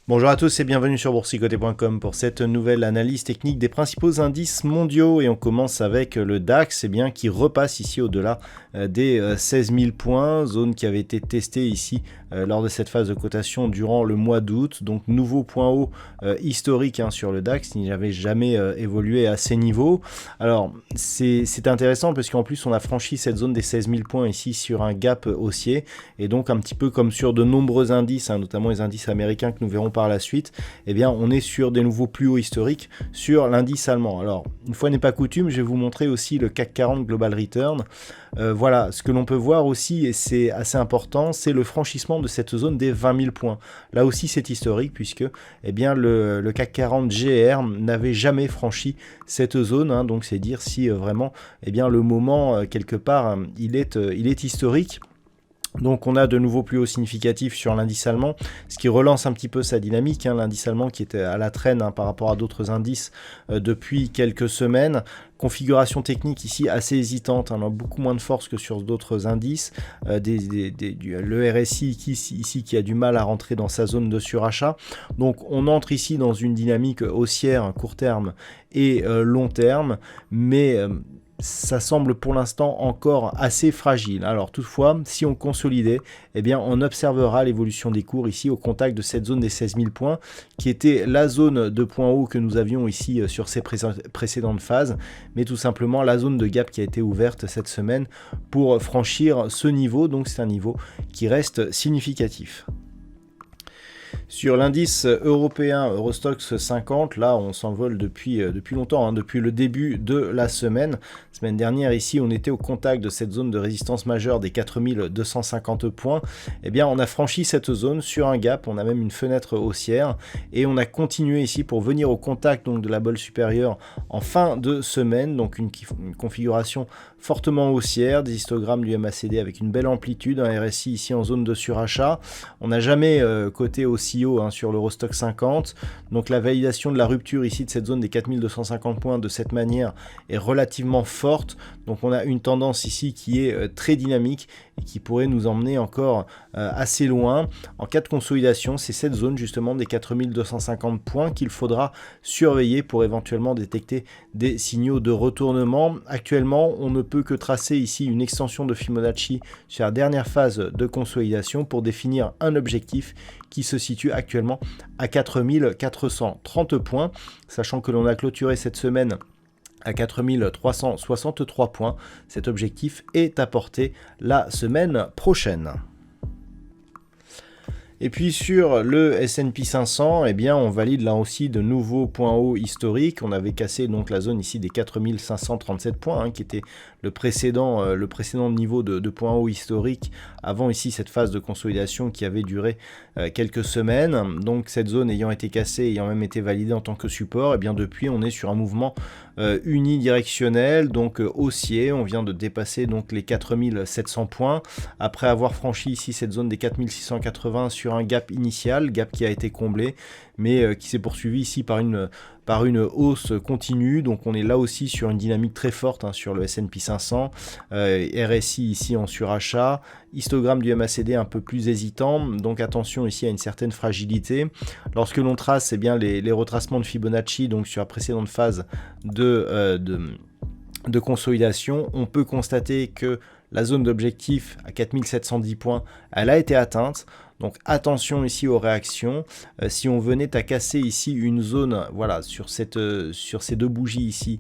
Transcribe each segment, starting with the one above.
Bonjour à tous et bienvenue sur boursicoté.com pour cette nouvelle analyse technique des principaux indices mondiaux et on commence avec le DAX qui repasse ici au-delà des 16 000 points, zone qui avait été testée ici lors de cette phase de cotation durant le mois d'août, donc nouveau point haut historique sur le DAX, il n'avait jamais évolué à ces niveaux. Alors c'est intéressant parce qu'en plus on a franchi cette zone des 16 000 points ici sur un gap haussier et donc un petit peu comme sur de nombreux indices, notamment les indices américains que nous verrons par la suite, on est sur des nouveaux plus hauts historiques sur l'indice allemand. Alors, une fois n'est pas coutume, je vais vous montrer aussi le CAC 40 Global Return. Voilà, ce que l'on peut voir aussi, et c'est assez important, c'est le franchissement de cette zone des 20 000 points. Là aussi, c'est historique puisque le CAC 40 GR n'avait jamais franchi cette zone, donc c'est dire si vraiment le moment, quelque part, il est historique. Donc on a de nouveaux plus hauts significatifs sur l'indice allemand, ce qui relance un petit peu sa dynamique, l'indice allemand qui était à la traîne par rapport à d'autres indices depuis quelques semaines. Configuration technique ici assez hésitante, on a beaucoup moins de force que sur d'autres indices. Le RSI ici qui a du mal à rentrer dans sa zone de surachat. Donc on entre ici dans une dynamique haussière court terme et long terme, mais ça semble pour l'instant encore assez fragile. Alors toutefois, si on consolidait, on observera l'évolution des cours ici au contact de cette zone des 16 000 points, qui était la zone de point haut que nous avions ici sur ces précédentes phases, mais tout simplement la zone de gap qui a été ouverte cette semaine pour franchir ce niveau. Donc c'est un niveau qui reste significatif. Sur l'indice européen Eurostoxx 50, là on s'envole depuis longtemps, depuis le début de la semaine. Semaine dernière ici on était au contact de cette zone de résistance majeure des 4250 points. On a franchi cette zone sur un gap, on a même une fenêtre haussière et on a continué ici pour venir au contact donc de la bolle supérieure en fin de semaine, donc une configuration fortement haussière, des histogrammes du MACD avec une belle amplitude, un RSI ici en zone de surachat. On n'a jamais coté aussi haut sur l'Eurostoxx 50, donc la validation de la rupture ici de cette zone des 4250 points de cette manière est relativement forte, donc on a une tendance ici qui est très dynamique et qui pourrait nous emmener encore assez loin. En cas de consolidation, c'est cette zone justement des 4250 points qu'il faudra surveiller pour éventuellement détecter des signaux de retournement. Actuellement, on ne peut que tracer ici une extension de Fibonacci sur la dernière phase de consolidation pour définir un objectif qui se situe actuellement à 4430 points, sachant que l'on a clôturé cette semaine à 4363 points. Cet objectif est à porter la semaine prochaine. Et puis sur le S&P 500, on valide là aussi de nouveaux points hauts historiques. On avait cassé donc la zone ici des 4537 points, qui était le précédent niveau de points hauts historiques avant ici cette phase de consolidation qui avait duré quelques semaines. Donc cette zone ayant été cassée, ayant même été validée en tant que support, depuis on est sur un mouvement unidirectionnel, donc haussier. On vient de dépasser donc les 4700 points après avoir franchi ici cette zone des 4680 sur un gap initial, gap qui a été comblé, mais qui s'est poursuivi ici par une hausse continue. Donc on est là aussi sur une dynamique très forte sur le S&P 500, RSI ici en surachat, histogramme du MACD un peu plus hésitant, donc attention ici à une certaine fragilité. Lorsque l'on trace les retracements de Fibonacci donc sur la précédente phase de consolidation, on peut constater que la zone d'objectif à 4710 points, elle a été atteinte. Donc attention ici aux réactions. Si on venait à casser ici une zone, voilà, sur ces deux bougies ici,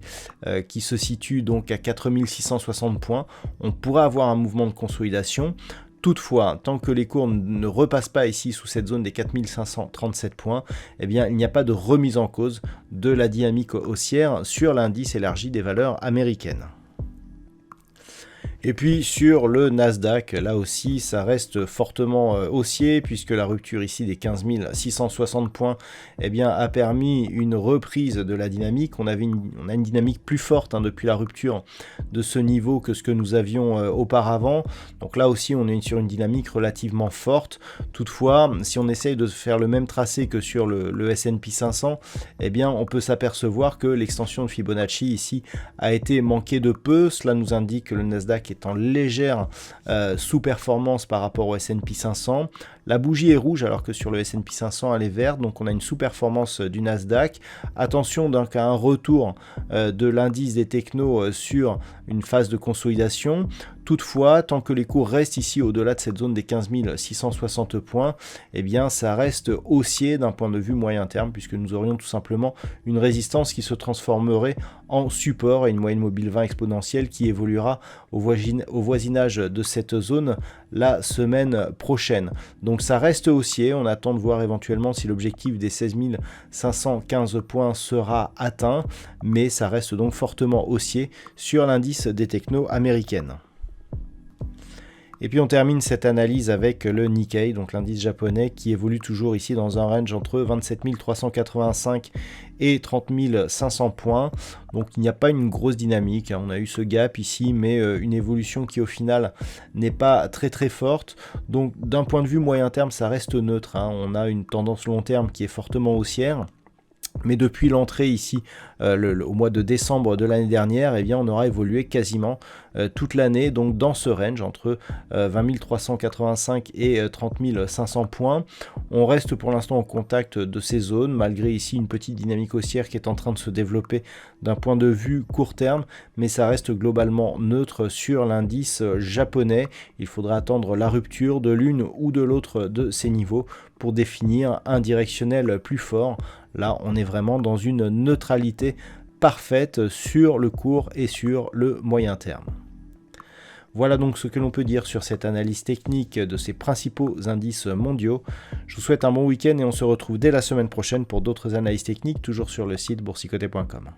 qui se situent donc à 4660 points, on pourrait avoir un mouvement de consolidation. Toutefois, tant que les cours ne repassent pas ici sous cette zone des 4537 points, il n'y a pas de remise en cause de la dynamique haussière sur l'indice élargi des valeurs américaines. Et puis sur le Nasdaq, là aussi ça reste fortement haussier puisque la rupture ici des 15 660 points eh bien, a permis une reprise de la dynamique. On a une dynamique plus forte depuis la rupture de ce niveau que ce que nous avions auparavant. Donc là aussi on est sur une dynamique relativement forte. Toutefois, si on essaye de faire le même tracé que sur le S&P 500, eh bien, on peut s'apercevoir que l'extension de Fibonacci ici a été manquée de peu. Cela nous indique que le Nasdaq est en légère sous-performance par rapport au S&P 500. La bougie est rouge alors que sur le S&P 500 elle est verte, donc on a une sous-performance du Nasdaq. Attention donc à un retour de l'indice des technos sur une phase de consolidation. Toutefois, tant que les cours restent ici au-delà de cette zone des 15 660 points, eh bien ça reste haussier d'un point de vue moyen terme puisque nous aurions tout simplement une résistance qui se transformerait en support et une moyenne mobile 20 exponentielle qui évoluera au voisinage de cette zone la semaine prochaine. Donc ça reste haussier, on attend de voir éventuellement si l'objectif des 16 515 points sera atteint, mais ça reste donc fortement haussier sur l'indice des technos américaines. Et puis on termine cette analyse avec le Nikkei, donc l'indice japonais qui évolue toujours ici dans un range entre 27 385 et 30 500 points. Donc il n'y a pas une grosse dynamique, on a eu ce gap ici, mais une évolution qui au final n'est pas très forte. Donc d'un point de vue moyen terme, ça reste neutre, on a une tendance long terme qui est fortement haussière. Mais depuis l'entrée ici au mois de décembre de l'année dernière, eh bien, on aura évolué quasiment toute l'année, donc dans ce range entre 20 385 et 30 500 points. On reste pour l'instant en contact de ces zones, malgré ici une petite dynamique haussière qui est en train de se développer d'un point de vue court terme, mais ça reste globalement neutre sur l'indice japonais. Il faudra attendre la rupture de l'une ou de l'autre de ces niveaux pour définir un directionnel plus fort. Là, on est vraiment dans une neutralité parfaite sur le court et sur le moyen terme. Voilà donc ce que l'on peut dire sur cette analyse technique de ces principaux indices mondiaux. Je vous souhaite un bon week-end et on se retrouve dès la semaine prochaine pour d'autres analyses techniques, toujours sur le site boursicoté.com.